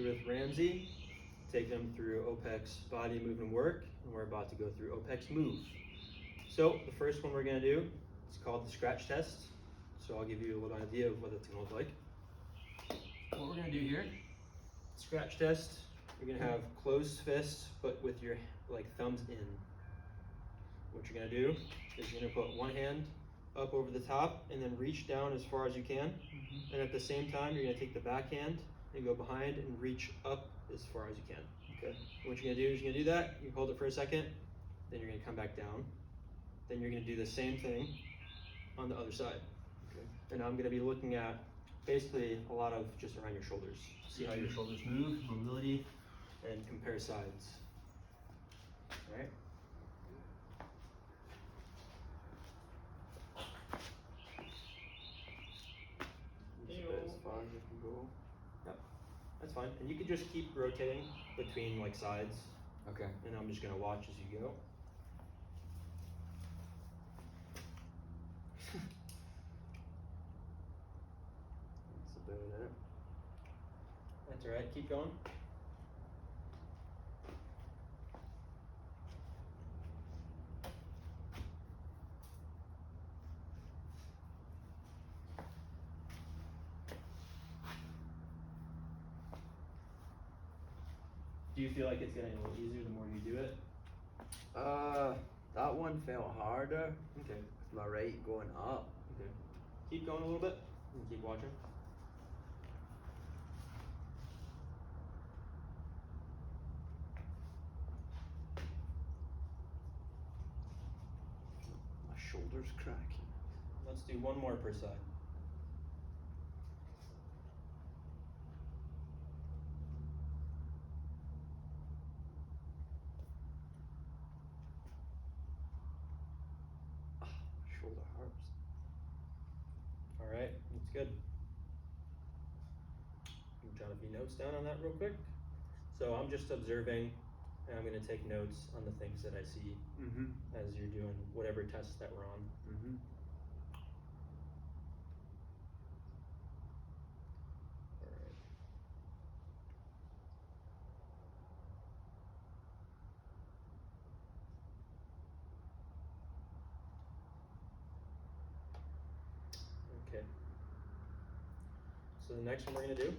You're with Ramsay, taking them through Opex body, move, and work, and we're about to go through Opex move. So the first one we're gonna do is called the scratch test. So I'll give you a little idea of what it's gonna look like. What we're gonna do here, scratch test, you're gonna have closed fists, but with your thumbs in. What you're gonna do is you're gonna put one hand up over the top and then reach down as far as you can. And at the same time, you're gonna take the back hand and go behind and reach up as far as you can. Okay. What you're gonna do is you're gonna do that, you hold it for a second, then you're gonna come back down. Then you're gonna do the same thing on the other side. Okay. And I'm gonna be looking at basically a lot of just around your shoulders. See how your shoulders move, mobility, and compare sides. All right. As far as you can go. Yep, that's fine. And you can just keep rotating between sides. Okay. And I'm just gonna watch as you go. That's about it. That's alright, keep going. Do you feel like it's getting a little easier the more you do it? That one felt harder. Okay. With my right going up. Okay. Keep going a little bit and keep watching. My shoulder's cracking. Let's do one more per side. Shoulder hurts. All right, that's good. I'm jotting a few notes down on that real quick. So I'm just observing, and I'm going to take notes on the things that I see as you're doing whatever tests that we're on. All right. Okay. So the next one we're going to do,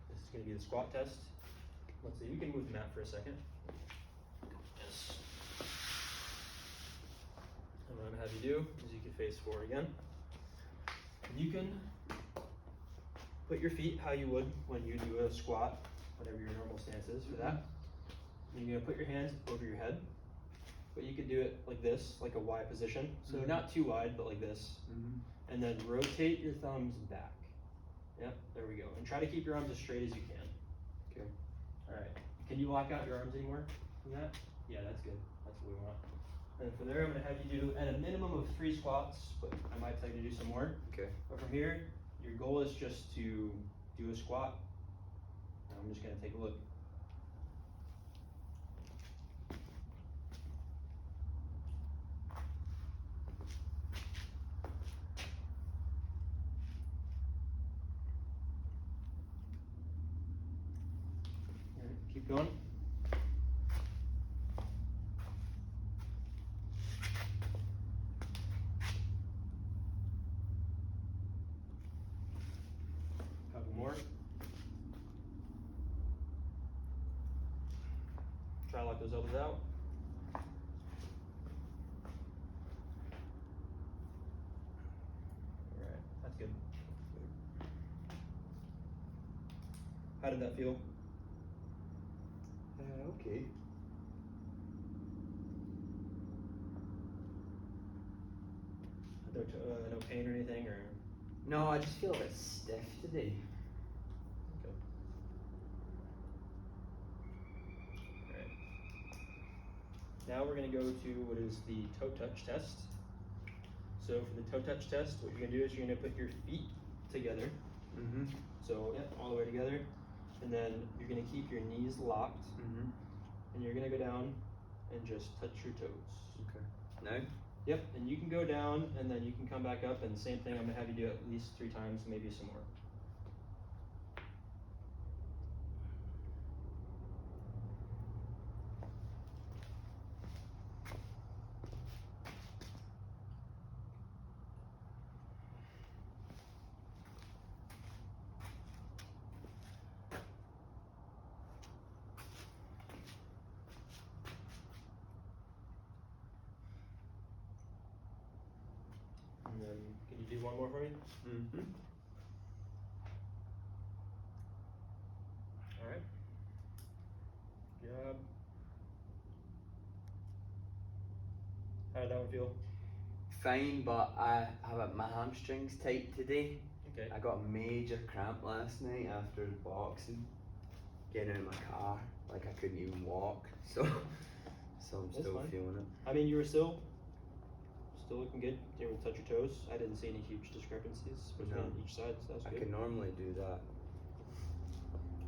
this is going to be the squat test. Let's see, you can move the mat for a second. Yes. And what I'm going to have you do is you can face forward again. And you can put your feet how you would when you do a squat, whatever your normal stance is for that. And you're going to put your hands over your head. But you could do it like this, like a Y position. So not too wide, but like this. And then rotate your thumbs back. Yep, there we go. And try to keep your arms as straight as you can. Okay. All right. Can you lock out your arms anymore from that? Yeah, that's good. That's what we want. And from there, I'm going to have you do at a minimum of 3 squats, but I might tell you to do some more. Okay. But from here, your goal is just to do a squat. And I'm just going to take a look. All right, keep going. Couple more. Try to lock those elbows out. Alright, that's good. How did that feel? Okay. No pain or anything, or? No, I just feel a bit stiff today. Okay. Alright. Now we're going to go to what is the toe touch test. So for the toe touch test, what you're going to do is you're going to put your feet together. So yeah, all the way together. And then you're going to keep your knees locked. And you're going to go down and just touch your toes. Okay. Now? Yep, and you can go down and then you can come back up, and same thing, I'm going to have you do it at least 3 times, maybe some more. do one more for me? Mm-hmm. Alright. Good job. How did that one feel? Fine, but I have my hamstrings tight today. Okay. I got a major cramp last night after boxing. Getting out of my car, like I couldn't even walk. So I'm That's still fine. feeling it. I mean, you were still looking good. You were able to touch your toes. I didn't see any huge discrepancies between No. each side, so that's I good. can normally do that.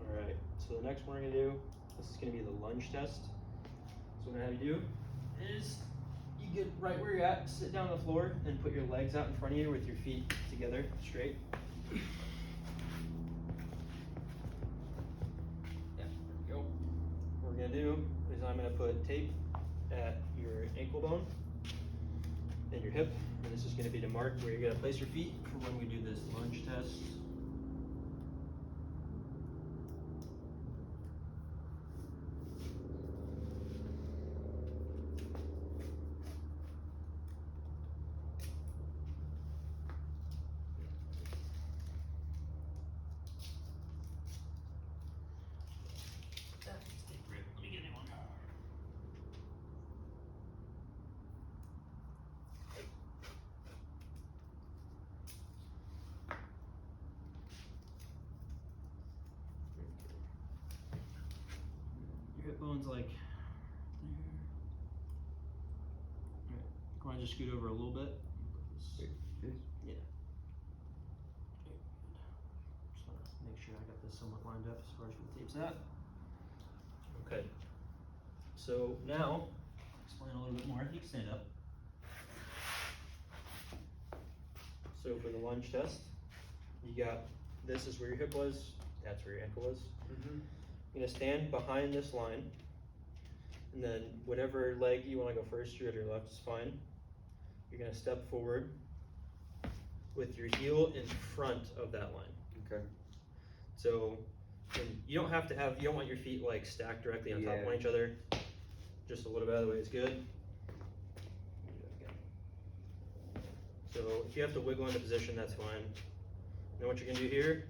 Alright, so the next one we're gonna do, this is gonna be the lunge test. So what I'm gonna have you do is you get right where you're at, sit down on the floor, and put your legs out in front of you with your feet together, straight. Yeah, there we go. What we're gonna do is I'm gonna put tape at your ankle bone and your hip, and this is gonna be to mark where you're gonna place your feet for when we do this lunge test. Let me get a new one. Your hip bone's like there. Alright, come on, just scoot over a little bit. Yeah. Just wanna make sure I got this somewhat lined up as far as where the tape's at. Okay. So now, I'll explain a little bit more. You can stand up. So for the lunge test, you got, this is where your hip was, that's where your ankle was. Mm-hmm. You're gonna stand behind this line, and then whatever leg you wanna go first, your right or left is fine. You're gonna step forward with your heel in front of that line. Okay. So, and you don't have to have, you don't want your feet like stacked directly on top of each other. Just a little bit of the way is good. So if you have to wiggle into position, that's fine. Now what you're gonna do here,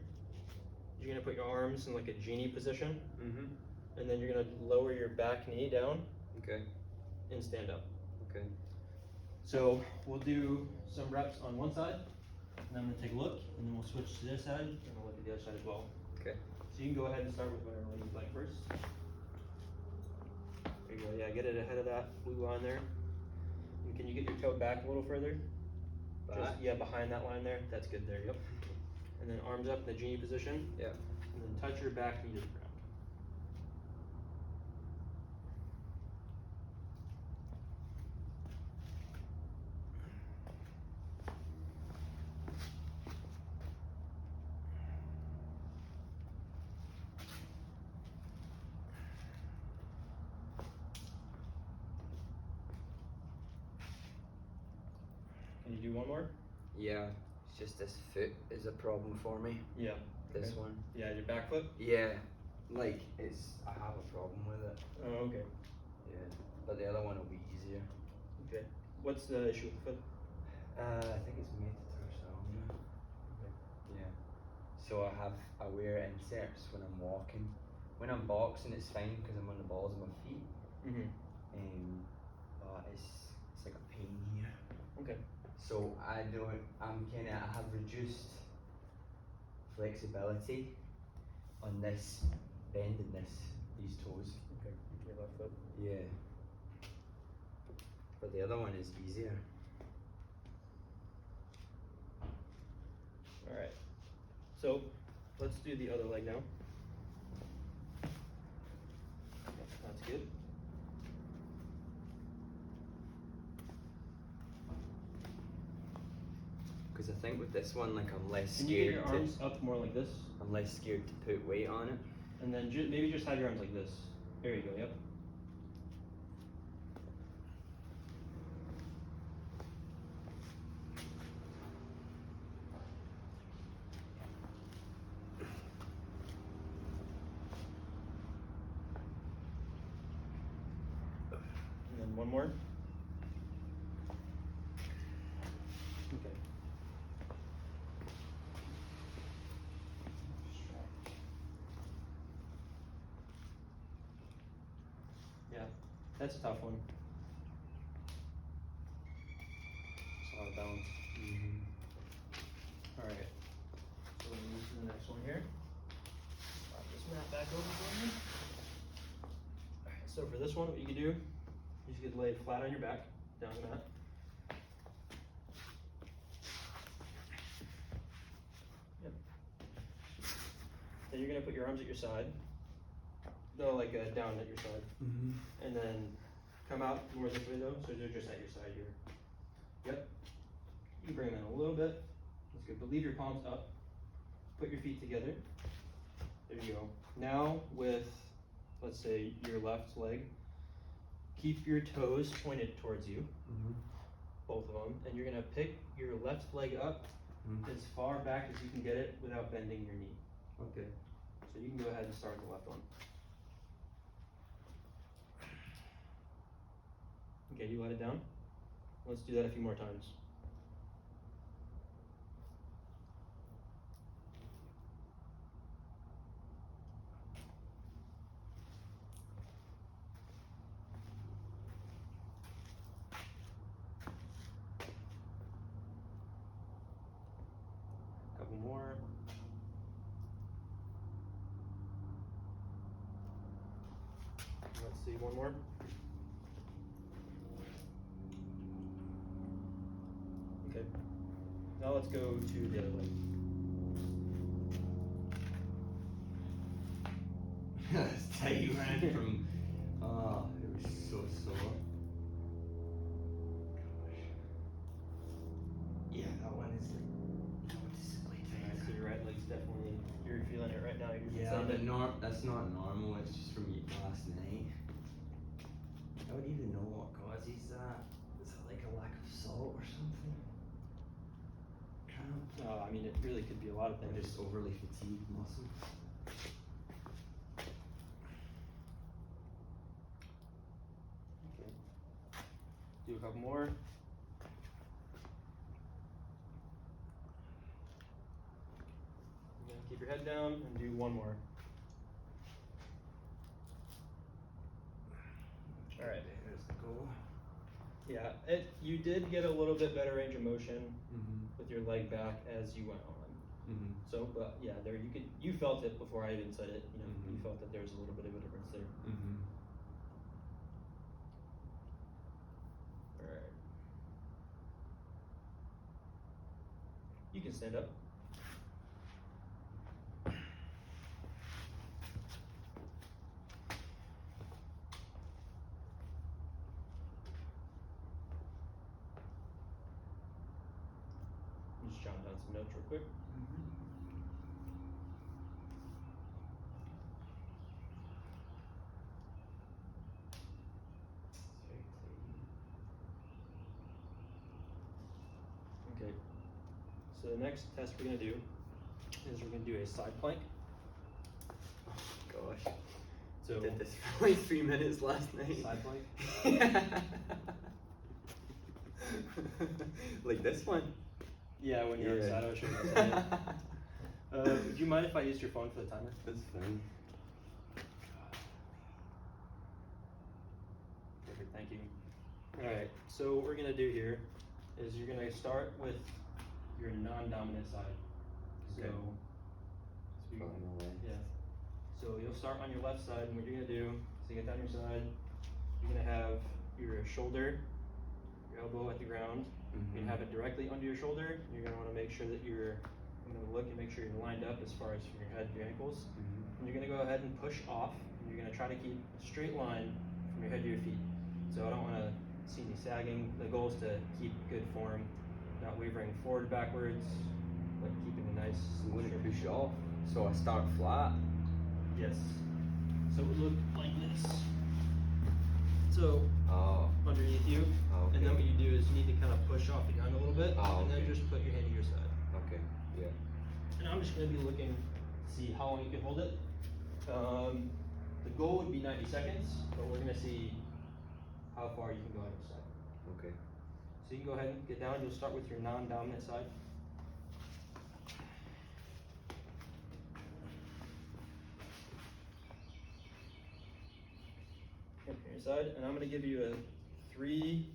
you're gonna put your arms in like a genie position, Mm-hmm. and then you're gonna lower your back knee down. Okay. And stand up. Okay. So we'll do some reps on one side, and then I'm gonna take a look, and then we'll switch to this side, and we'll look at the other side as well. Okay. So you can go ahead and start with whatever one you'd like first. There you go, yeah, get it ahead of that blue line there. And can you get your toe back a little further? Just, yeah, behind that line there, that's good there, yep. And then arms up in the genie position. Yeah. And then touch your back knee to the ground. Can you do one more? Yeah. It's just this foot is a problem for me. Yeah. This Okay. one. Yeah, your back foot? Yeah. Like I have a problem with it. Oh, okay. Yeah. But the other one will be easier. Okay. What's the issue with the foot? I think it's metatarsal. Okay. Yeah. So I wear inserts when I'm walking. When I'm boxing, it's fine because I'm on the balls of my feet. Mm-hmm. But it's like a pain here. Okay. So I have reduced flexibility on this bend in these toes. Okay. Your left foot. Yeah. But the other one is easier. Alright. So let's do the other leg now. That's good. Because I think with this one, like I'm less Can you get scared your arms up more like this? I'm less scared to put weight on it. And then maybe just have your arms like this. There you go, yep. And then one more. Okay. That's a tough one. It's a lot of balance. Alright, so we're gonna move to the next one here. Slide this mat back over for me. Alright, so for this one, what you can do, you just get laid flat on your back, down the mat. Yep. Then you're gonna put your arms at your side. No, like down at your side. And then come out more this way though, so they're just at your side here. Yep. You can bring them in a little bit. That's good, but leave your palms up. Put your feet together. There you go. Now with, let's say, your left leg, keep your toes pointed towards you, both of them, and you're gonna pick your left leg up as far back as you can get it without bending your knee. Okay. So you can go ahead and start the left one. Okay, you let it down. Let's do that a few more times. Couple more. Let's see, one more. Okay. Now let's go to the other leg. That's tight, man. From it was so sore. Gosh. Yeah, that one is like noticeably Alright, so tighter. your right leg's definitely, you're feeling it right now. You're Yeah, feeling but it. that's not normal. It's just from last night. I don't even know what causes that. Is it like a lack of salt or something? Cramp? I mean, it really could be a lot of Or things. just overly fatigued muscles? Okay. Do a couple more. Again, keep your head down and do one more. Alright. There's the goal. Yeah, you did get a little bit better range of motion with your leg back as you went on. So, but yeah, there you felt it before I even said it. You know, you felt that there was a little bit of a difference there. All right. You can stand up. Just jot down some notes real quick. Okay. So the next test we're gonna do is we're gonna do a side plank. Oh gosh. So Did this for like 3 minutes last night. side plank. Like this one. Yeah, when you're on the side, I was showing you the side. Would you mind if I used your phone for the timer? That's fine. Perfect, thank you. Alright, so what we're gonna do here is you're gonna start with your non-dominant side. Okay. So Falling away. yeah. So you'll start on your left side, and what you're gonna do is you get down your side, you're gonna have your shoulder, your elbow at the ground. You're gonna have it directly under your shoulder. You're gonna wanna make sure that you're gonna look and make sure you're lined up as far as from your head to your ankles. And you're gonna go ahead and push off, and you're gonna try to keep a straight line from your head to your feet. So I don't wanna see any sagging. The goal is to keep good form, not wavering forward, backwards, but keeping a nice. So when it push off, so I start flat. Yes. So it would look like this. So underneath you, Okay. and then what you do is you need to kind of push off the ground a little bit, and then Okay. just put your hand to your side. Okay. Yeah. And I'm just gonna be looking to see how long you can hold it. The goal would be 90 seconds, but we're gonna see how far you can go on each side. Okay. So you can go ahead and get down. You'll start with your non-dominant side. Okay. your side, and I'm gonna give you a 3,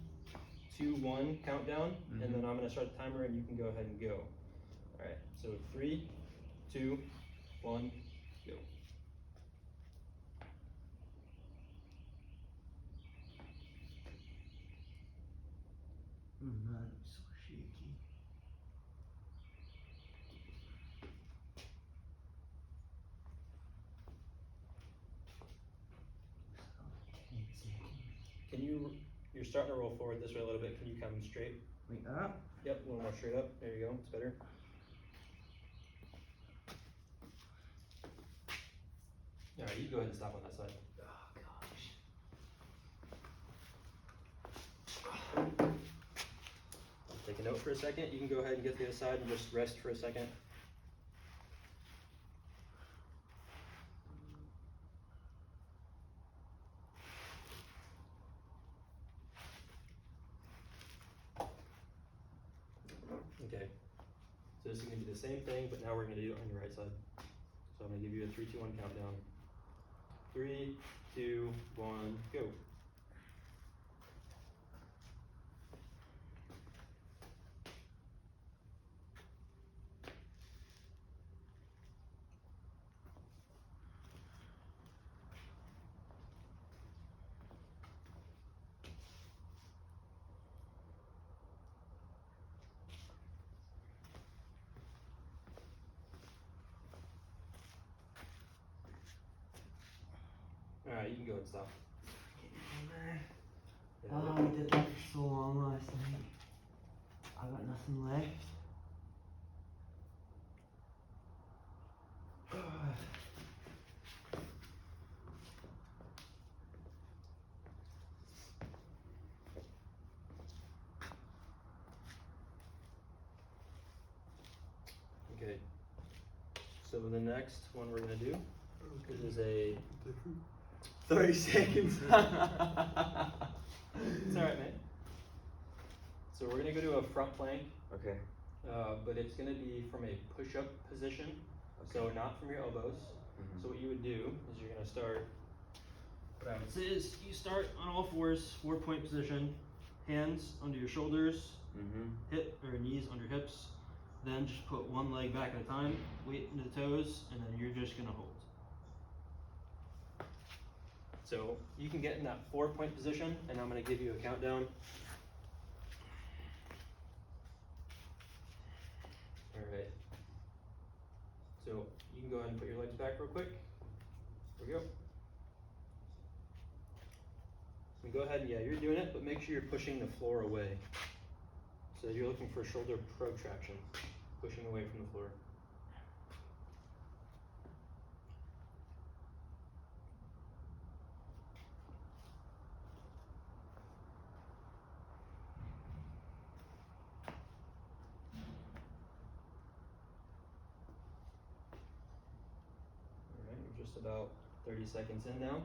2, 1 countdown, and then I'm gonna start the timer and you can go ahead and go. Alright, so 3, 2, 1, go. Oh man, I'm so shaky. Can you, you're starting to roll forward this way a little bit, can you come straight? Like that? Yep, a little more straight up, there you go, it's better. Alright, you go ahead and stop on that side. Oh gosh. Take a note for a second, you can go ahead and get to the other side and just rest for a second. Okay, so this is gonna be the same thing, but now we're gonna do it on your right side. So I'm gonna give you a 3, 2, 1 countdown. 3, 2, 1, go. Alright, you can go and stop. Oh, we did that for so long last night. I got nothing left. Okay, so the next one we're gonna do is a 30 seconds. It's alright, man. So we're gonna go to a front plank, Okay. but it's gonna be from a push-up position, so not from your elbows. So what you would do is you're gonna start, what I would say is you start on all fours, 4-point position, hands under your shoulders, hip or knees under hips, then just put one leg back at a time, weight into the toes, and then you're just gonna hold. So you can get in that 4-point position, and I'm gonna give you a countdown. Alright. So you can go ahead and put your legs back real quick. There we go. And go ahead and, yeah, you're doing it, but make sure you're pushing the floor away. So you're looking for shoulder protraction, pushing away from the floor. Alright, we're just about 30 seconds in now.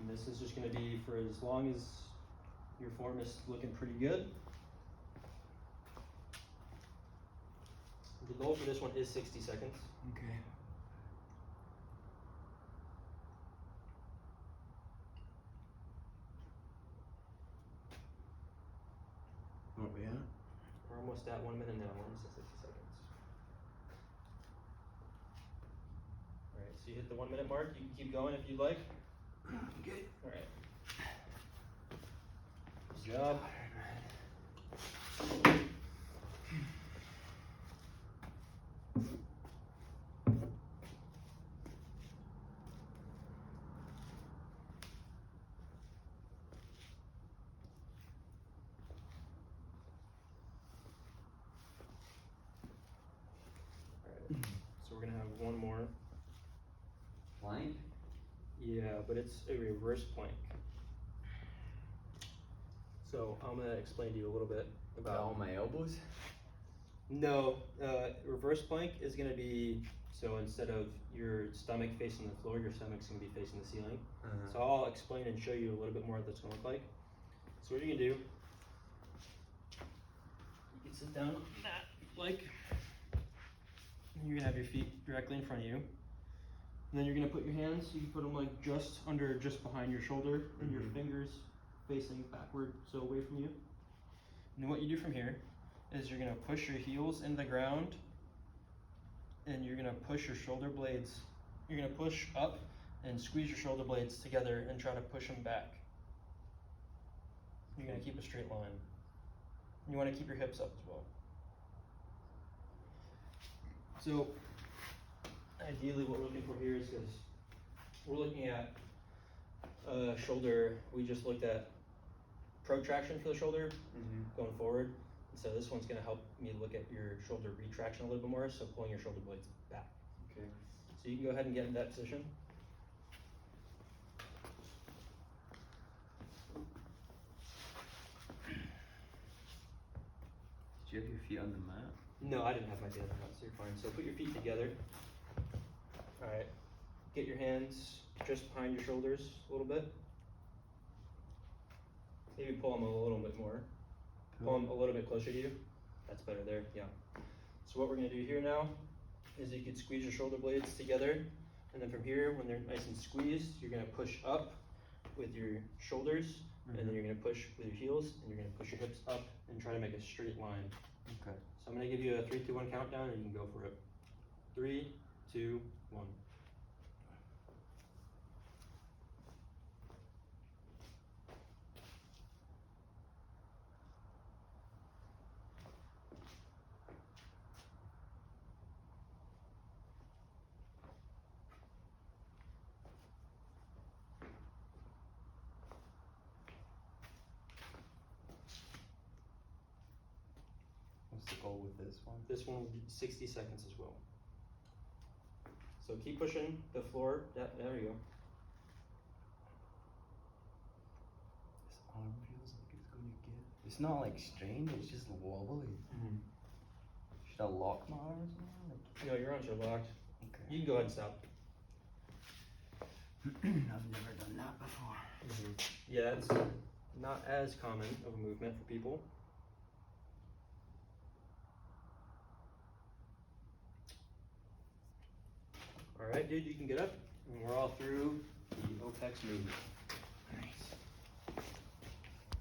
And this is just gonna be for as long as your form is looking pretty good. The goal for this one is 60 seconds. Okay. What we at? We're almost at 1 minute now, we're almost at 60 seconds. Alright, so you hit the 1 minute mark, you can keep going if you'd like. Okay. Alright. Good job. So we're gonna have one more. Plank? Yeah, but it's a reverse plank. So I'm gonna explain to you a little bit about all my elbows? No, reverse plank is gonna be, so instead of your stomach facing the floor, your stomach's gonna be facing the ceiling. So I'll explain and show you a little bit more what that's gonna look like. So what you're gonna do, you can sit down on that, like, and you're gonna have your feet directly in front of you. And then you're gonna put your hands, you can put them like just behind your shoulder, and your fingers facing backward, so away from you. And then what you do from here is you're gonna push your heels in the ground, and you're gonna push your shoulder blades. You're gonna push up and squeeze your shoulder blades together and try to push them back. You're gonna keep a straight line. You wanna keep your hips up as well. So, ideally what we're looking for here is, because we're looking at shoulder, we just looked at protraction for the shoulder going forward. So this one's gonna help me look at your shoulder retraction a little bit more, so pulling your shoulder blades back. Okay. So you can go ahead and get in that position. Did you have your feet on the mat? No, I didn't have my feet on the mat, so you're fine. So put your feet together. Alright, get your hands just behind your shoulders a little bit. Maybe pull them a little bit more. Pull them a little bit closer to you. That's better there, yeah. So what we're gonna do here now is you could squeeze your shoulder blades together, and then from here, when they're nice and squeezed, you're gonna push up with your shoulders, and then you're gonna push with your heels, and you're gonna push your hips up and try to make a straight line. Okay. So I'm gonna give you a 3, 2, 1 countdown, and you can go for it. 3, 2, 1. What's the goal with this one? This one will be 60 seconds as well. So keep pushing the floor. There you go. This arm feels like it's gonna get. It's not like strained, it's just wobbly. Should I lock my arms now? Like... No, your arms are locked. Okay. You can go ahead and stop. I've never done that before. Yeah, it's not as common of a movement for people. Alright, dude, you can get up, and we're all through the Opex movement.